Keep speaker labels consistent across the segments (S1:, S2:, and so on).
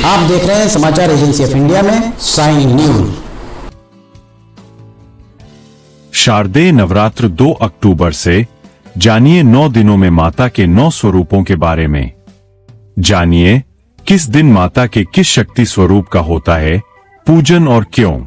S1: आप देख रहे हैं समाचार एजेंसी ऑफ इंडिया में साई न्यूज।
S2: शारदेय नवरात्र 2 अक्टूबर से जानिए 9 दिनों में माता के 9 स्वरूपों के बारे में। जानिए किस दिन माता के किस शक्ति स्वरूप का होता है पूजन और क्यों।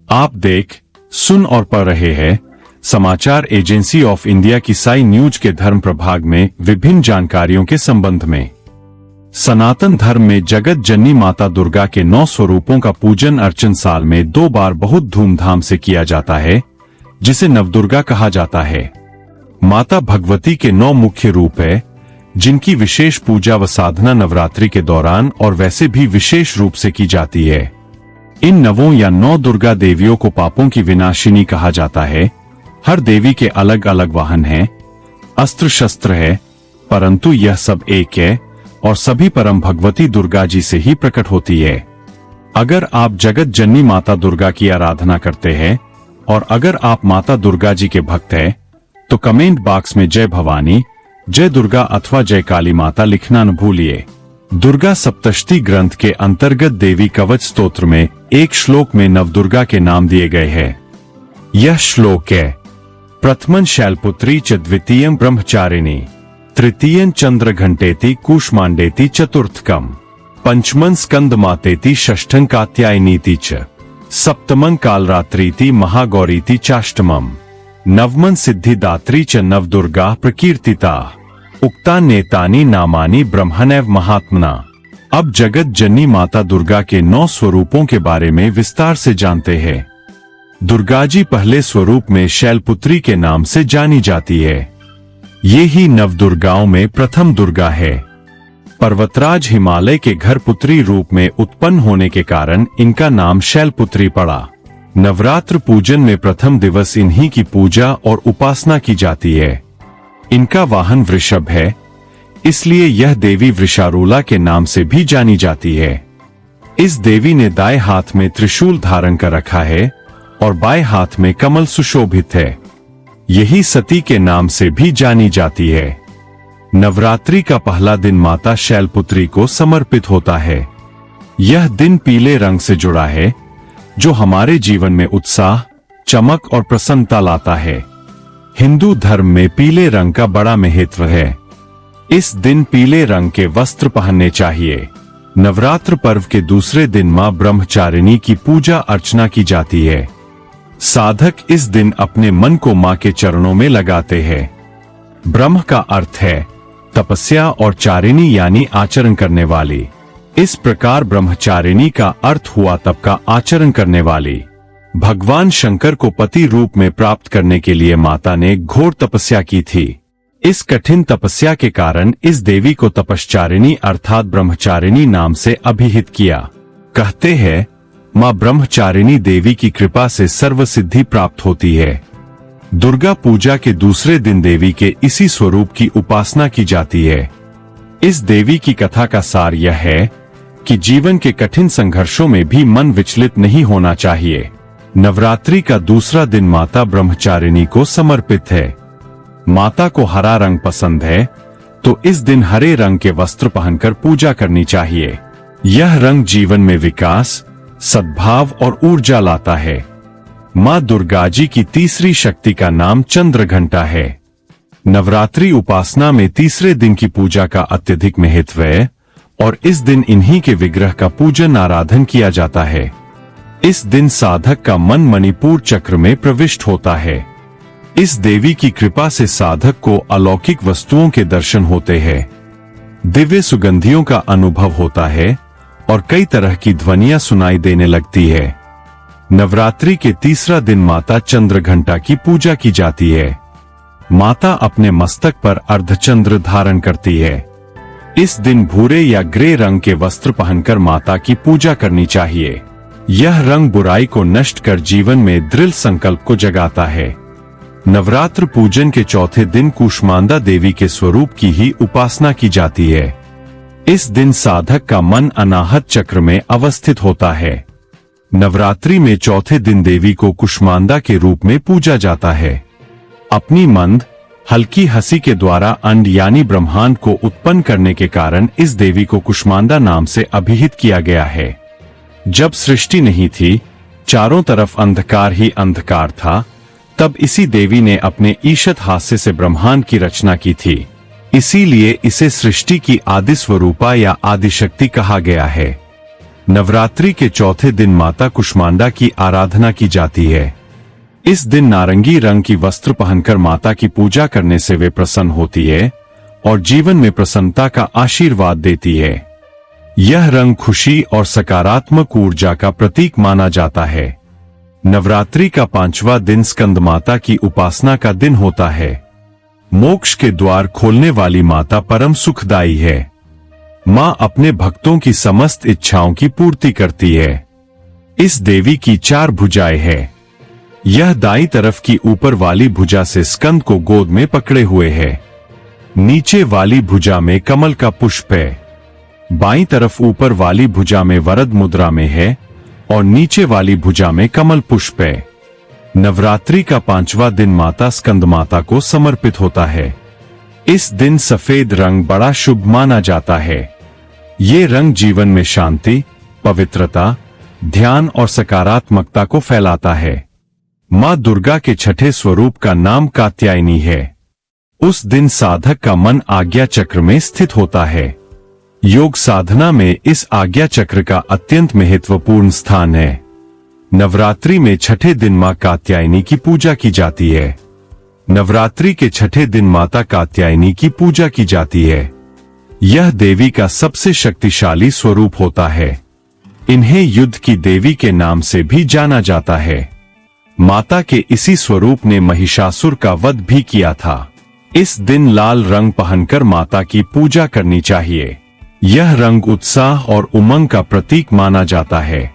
S2: आप देख, सुन और पढ़ रहे हैं समाचार एजेंसी ऑफ इंडिया की साई न्यूज के धर्म प्रभाग में विभिन्न जानकारियों के संबंध में। सनातन धर्म में जगत जननी माता दुर्गा के 9 स्वरूपों का पूजन अर्चन साल में 2 बार बहुत धूमधाम से किया जाता है, जिसे नवदुर्गा कहा जाता है। माता भगवती के 9 मुख्य रूप है, जिनकी विशेष पूजा व साधना नवरात्रि के दौरान और वैसे भी विशेष रूप से की जाती है। इन नवों या 9 दुर्गा देवियों को पापों की विनाशिनी कहा जाता है। हर देवी के अलग अलग वाहन हैं, अस्त्र शस्त्र है, परंतु यह सब एक है और सभी परम भगवती दुर्गा जी से ही प्रकट होती है। अगर आप जगत जननी माता दुर्गा की आराधना करते हैं और अगर आप माता दुर्गा जी के भक्त हैं, तो कमेंट बॉक्स में जय भवानी, जय दुर्गा अथवा जय काली माता लिखना न भूलिए। दुर्गा सप्तशती ग्रंथ के अंतर्गत देवी कवच स्तोत्र में एक श्लोक में नवदुर्गा के नाम दिए गए हैं। यह श्लोक है, प्रथमं शैलपुत्री च द्वितीयं ब्रह्मचारिणी, तृतीयं चंद्र घंटेति कूष्मांडेति चतुर्थकम, पंचमं स्कंद मातेति षष्ठं कात्यायनीति च, सप्तमं कालरात्रीति महागौरीति चाष्टमम, नवमं सिद्धिदात्री च नवदुर्गा प्रकीर्तिता, उक्तान्येतानि नामानि ब्रह्मणैव महात्मना। अब जगत जननी माता दुर्गा के 9 स्वरूपों के बारे में विस्तार से जानते हैं। दुर्गा जी पहले स्वरूप में शैलपुत्री के नाम से जानी जाती है। ये ही नवदुर्गाओं में प्रथम दुर्गा है। पर्वतराज हिमालय के घर पुत्री रूप में उत्पन्न होने के कारण इनका नाम शैलपुत्री पड़ा। नवरात्र पूजन में प्रथम दिवस इन्हीं की पूजा और उपासना की जाती है। इनका वाहन वृषभ है, इसलिए यह देवी वृषारूला के नाम से भी जानी जाती है। इस देवी ने दाएं हाथ में त्रिशूल धारण कर रखा है और बाएं हाथ में कमल सुशोभित है। यही सती के नाम से भी जानी जाती है। नवरात्रि का पहला दिन माता शैलपुत्री को समर्पित होता है। यह दिन पीले रंग से जुड़ा है, जो हमारे जीवन में उत्साह, चमक और प्रसन्नता लाता है। हिंदू धर्म में पीले रंग का बड़ा महत्व है। इस दिन पीले रंग के वस्त्र पहनने चाहिए। नवरात्र पर्व के दूसरे दिन मां ब्रह्मचारिणी की पूजा अर्चना की जाती है। साधक इस दिन अपने मन को मां के चरणों में लगाते हैं। ब्रह्म का अर्थ है तपस्या और चारिणी यानी आचरण करने वाली। इस प्रकार ब्रह्मचारिणी का अर्थ हुआ तप का आचरण करने वाली। भगवान शंकर को पति रूप में प्राप्त करने के लिए माता ने घोर तपस्या की थी। इस कठिन तपस्या के कारण इस देवी को तपश्चारिणी अर्थात ब्रह्मचारिणी नाम से अभिहित किया। कहते हैं मां ब्रह्मचारिणी देवी की कृपा से सर्व सिद्धि प्राप्त होती है। दुर्गा पूजा के दूसरे दिन देवी के इसी स्वरूप की उपासना की जाती है। इस देवी की कथा का सार यह है कि जीवन के कठिन संघर्षों में भी मन विचलित नहीं होना चाहिए। नवरात्रि का दूसरा दिन माता ब्रह्मचारिणी को समर्पित है। माता को हरा रंग पसंद है, तो इस दिन हरे रंग के वस्त्र पहनकर पूजा करनी चाहिए। यह रंग जीवन में विकास, सद्भाव और ऊर्जा लाता है। मां दुर्गा जी की तीसरी शक्ति का नाम चंद्र घंटा है। नवरात्रि उपासना में तीसरे दिन की पूजा का अत्यधिक महत्व है और इस दिन इन्हीं के विग्रह का पूजन आराधन किया जाता है। इस दिन साधक का मन मणिपुर चक्र में प्रविष्ट होता है। इस देवी की कृपा से साधक को अलौकिक वस्तुओं के दर्शन होते हैं, दिव्य सुगंधियों का अनुभव होता है और कई तरह की ध्वनियां सुनाई देने लगती है। नवरात्रि के तीसरा दिन माता चंद्रघंटा की पूजा की जाती है। माता अपने मस्तक पर अर्धचंद्र धारण करती है। इस दिन भूरे या ग्रे रंग के वस्त्र पहनकर माता की पूजा करनी चाहिए। यह रंग बुराई को नष्ट कर जीवन में दृढ़ संकल्प को जगाता है। नवरात्र पूजन के चौथे दिन कूष्मांडा देवी के स्वरूप की ही उपासना की जाती है। इस दिन साधक का मन अनाहत चक्र में अवस्थित होता है। नवरात्रि में चौथे दिन देवी को कूष्मांडा के रूप में पूजा जाता है। अपनी मंद, हल्की हंसी के द्वारा अंड यानी ब्रह्मांड को उत्पन्न करने के कारण इस देवी को कुष्मांडा नाम से अभिहित किया गया है। जब सृष्टि नहीं थी, चारों तरफ अंधकार ही अंधकार था, तब इसी देवी ने अपने ईशत हास्य से ब्रह्मांड की रचना की थी। इसीलिए इसे सृष्टि की आदि स्वरूपा या आदिशक्ति कहा गया है। नवरात्रि के चौथे दिन माता कुष्मांडा की आराधना की जाती है। इस दिन नारंगी रंग की वस्त्र पहनकर माता की पूजा करने से वे प्रसन्न होती है और जीवन में प्रसन्नता का आशीर्वाद देती है। यह रंग खुशी और सकारात्मक ऊर्जा का प्रतीक माना जाता है। नवरात्रि का 5वां दिन स्कंद माता की उपासना का दिन होता है। मोक्ष के द्वार खोलने वाली माता परम सुखदायी है। माँ अपने भक्तों की समस्त इच्छाओं की पूर्ति करती है। इस देवी की 4 भुजाएं हैं। यह दाईं तरफ की ऊपर वाली भुजा से स्कंद को गोद में पकड़े हुए है। नीचे वाली भुजा में कमल का पुष्प है। बाईं तरफ ऊपर वाली भुजा में वरद मुद्रा में है और नीचे वाली भुजा में कमल पुष्प है। नवरात्रि का 5वां दिन माता स्कंद माता को समर्पित होता है। इस दिन सफेद रंग बड़ा शुभ माना जाता है। ये रंग जीवन में शांति, पवित्रता, ध्यान और सकारात्मकता को फैलाता है। मां दुर्गा के छठे स्वरूप का नाम कात्यायनी है। उस दिन साधक का मन आज्ञा चक्र में स्थित होता है। योग साधना में इस आज्ञा चक्र का अत्यंत महत्वपूर्ण स्थान है। नवरात्रि में छठे दिन मां कात्यायनी की पूजा की जाती है। नवरात्रि के छठे दिन माता कात्यायनी की पूजा की जाती है। यह देवी का सबसे शक्तिशाली स्वरूप होता है। इन्हें युद्ध की देवी के नाम से भी जाना जाता है। माता के इसी स्वरूप ने महिषासुर का वध भी किया था। इस दिन लाल रंग पहनकर माता की पूजा करनी चाहिए। यह रंग उत्साह और उमंग का प्रतीक माना जाता है।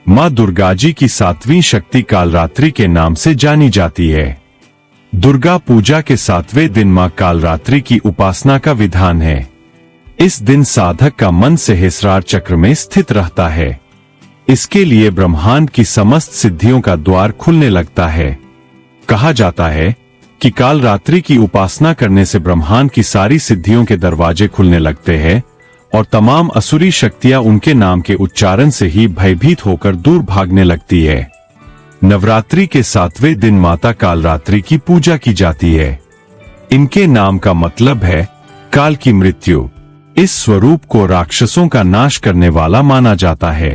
S2: मां दुर्गा जी की 7वीं शक्ति कालरात्रि के नाम से जानी जाती है। दुर्गा पूजा के 7वें दिन मां कालरात्रि की उपासना का विधान है। इस दिन साधक का मन सहस्रार चक्र में स्थित रहता है। इसके लिए ब्रह्मांड की समस्त सिद्धियों का द्वार खुलने लगता है। कहा जाता है कि कालरात्रि की उपासना करने से ब्रह्मांड की सारी सिद्धियों के दरवाजे खुलने लगते हैं और तमाम असुरी शक्तियां उनके नाम के उच्चारण से ही भयभीत होकर दूर भागने लगती है। नवरात्रि के 7वें दिन माता कालरात्रि की पूजा की जाती है। इनके नाम का मतलब है काल की मृत्यु। इस स्वरूप को राक्षसों का नाश करने वाला माना जाता है।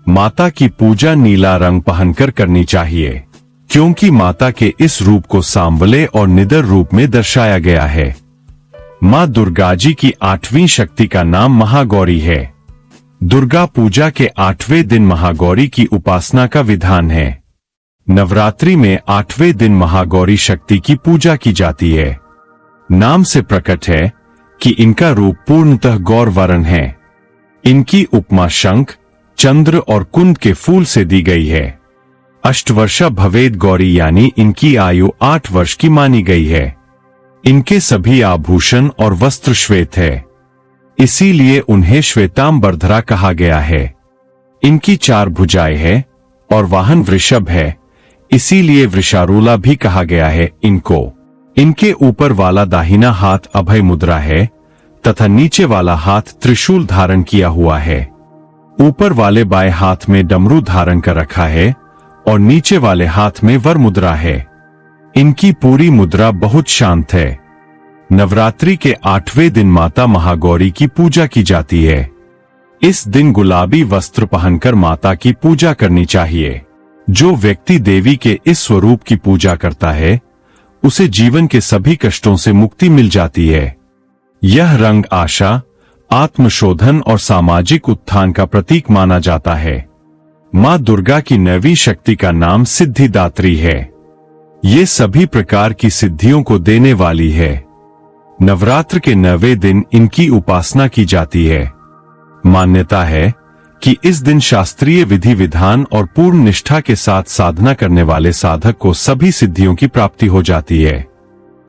S2: माता की पूजा नीला रंग पहनकर करनी चाहिए, क्योंकि माता के इस रूप को सांवले और निडर रूप में दर्शाया गया है। मां दुर्गा जी की 8वीं शक्ति का नाम महागौरी है। दुर्गा पूजा के 8वें दिन महागौरी की उपासना का विधान है। नवरात्रि में 8वें दिन महागौरी शक्ति की पूजा की जाती है। नाम से प्रकट है कि इनका रूप पूर्णतः गौर वर्ण है। इनकी उपमा शंख, चंद्र और कुंद के फूल से दी गई है। अष्टवर्षा भवेद गौरी यानी इनकी आयु 8 वर्ष की मानी गई है। इनके सभी आभूषण और वस्त्र श्वेत है, इसीलिए उन्हें श्वेतांबरधरा कहा गया है। इनकी 4 भुजाएं हैं और वाहन वृषभ है, इसीलिए वृषारूला भी कहा गया है इनको। इनके ऊपर वाला दाहिना हाथ अभय मुद्रा है तथा नीचे वाला हाथ त्रिशूल धारण किया हुआ है। ऊपर वाले बाएं हाथ में डमरू धारण कर रखा है और नीचे वाले हाथ में वर मुद्रा है। इनकी पूरी मुद्रा बहुत शांत है। नवरात्रि के 8वें दिन माता महागौरी की पूजा की जाती है। इस दिन गुलाबी वस्त्र पहनकर माता की पूजा करनी चाहिए। जो व्यक्ति देवी के इस स्वरूप की पूजा करता है, उसे जीवन के सभी कष्टों से मुक्ति मिल जाती है। यह रंग आशा, आत्मशोधन और सामाजिक उत्थान का प्रतीक माना जाता है। मां दुर्गा की 9वीं शक्ति का नाम सिद्धिदात्री है। ये सभी प्रकार की सिद्धियों को देने वाली है। नवरात्र के 9वें दिन इनकी उपासना की जाती है। मान्यता है कि इस दिन शास्त्रीय विधि विधान और पूर्ण निष्ठा के साथ साधना करने वाले साधक को सभी सिद्धियों की प्राप्ति हो जाती है।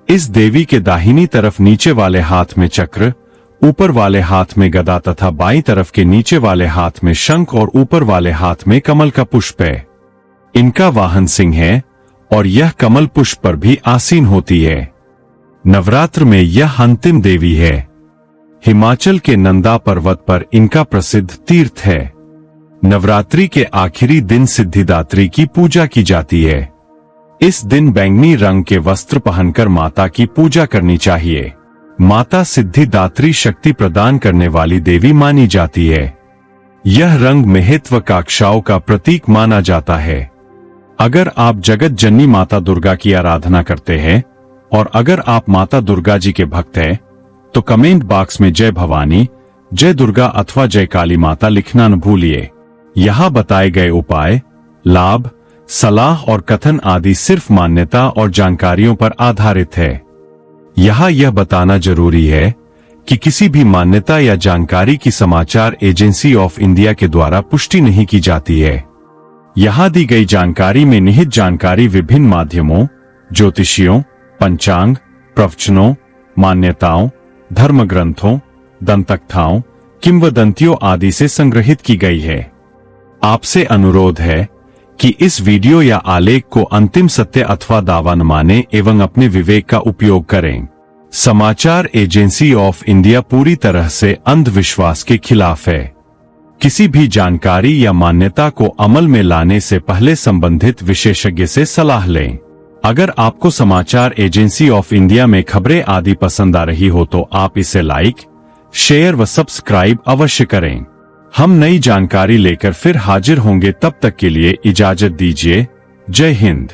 S2: इस देवी के दाहिनी तरफ नीचे वाले हाथ में चक्र, ऊपर वाले हाथ में गदा तथा बाईं तरफ के नीचे वाले हाथ में शंख और ऊपर वाले हाथ में कमल का पुष्प है। इनका वाहन सिंह है और यह कमल पुष्प पर भी आसीन होती है। नवरात्र में यह अंतिम देवी है। हिमाचल के नंदा पर्वत पर इनका प्रसिद्ध तीर्थ है। नवरात्रि के आखिरी दिन सिद्धिदात्री की पूजा की जाती है। इस दिन बैंगनी रंग के वस्त्र पहनकर माता की पूजा करनी चाहिए। माता सिद्धिदात्री शक्ति प्रदान करने वाली देवी मानी जाती है। यह रंग महत्वाकांक्षाओं का प्रतीक माना जाता है। अगर आप जगत जननी माता दुर्गा की आराधना करते हैं और अगर आप माता दुर्गा जी के भक्त हैं, तो कमेंट बॉक्स में जय भवानी, जय दुर्गा अथवा जय काली माता लिखना न भूलिए। यहाँ बताए गए उपाय, लाभ, सलाह और कथन आदि सिर्फ मान्यता और जानकारियों पर आधारित है। यहाँ यह बताना जरूरी है कि किसी भी मान्यता या जानकारी की समाचार एजेंसी ऑफ इंडिया के द्वारा पुष्टि नहीं की जाती है। यहाँ दी गई जानकारी में निहित जानकारी विभिन्न माध्यमों, ज्योतिषियों, पंचांग, प्रवचनों, मान्यताओं, धर्म ग्रंथों, दंतकथाओं, किंवदंतियों आदि से संग्रहित की गई है। आपसे अनुरोध है कि इस वीडियो या आलेख को अंतिम सत्य अथवा दावा न माने एवं अपने विवेक का उपयोग करें। समाचार एजेंसी ऑफ इंडिया पूरी तरह से अंधविश्वास के खिलाफ है। किसी भी जानकारी या मान्यता को अमल में लाने से पहले संबंधित विशेषज्ञ से सलाह लें। अगर आपको समाचार एजेंसी ऑफ इंडिया में खबरें आदि पसंद आ रही हो तो आप इसे लाइक, शेयर व सब्सक्राइब अवश्य करें। हम नई जानकारी लेकर फिर हाजिर होंगे, तब तक के लिए इजाजत दीजिए। जय हिंद।